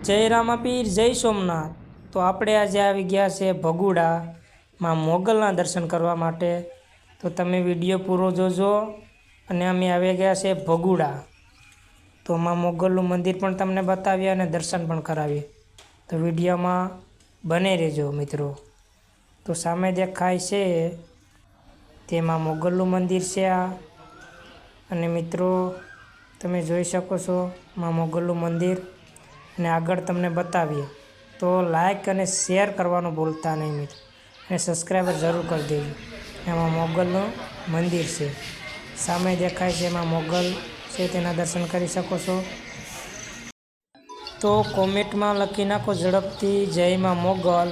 જય રામાપીર, જય સોમનાથ। તો આપણે આજે આવી ગયા છે ભગુડામાં મોગલના દર્શન કરવા માટે। તો તમે વિડીયો પૂરો જોજો। અને અમે આવી ગયા છે ભગુડા, તો માં મોગલનું મંદિર પણ તમને બતાવીએ અને દર્શન પણ કરાવીએ। તો વિડીયોમાં બને રહેજો મિત્રો। તો સામે દેખાય છે તેમાં મોગલનું મંદિર છે આ। અને મિત્રો તમે જોઈ શકો છો માં મોગલનું મંદિર। અને આગળ તમને બતાવીએ તો લાઈક અને શેર કરવાનું ભૂલતા નહીં મિત્રો, અને સબસ્ક્રાઈબર જરૂર કરી દેજો। એમાં મોગલનું મંદિર છે, સામે દેખાય છે એમાં મોગલ છે, તેના દર્શન કરી શકો છો। તો કોમેન્ટમાં લખી નાખો ઝડપથી જય માં મોગલ।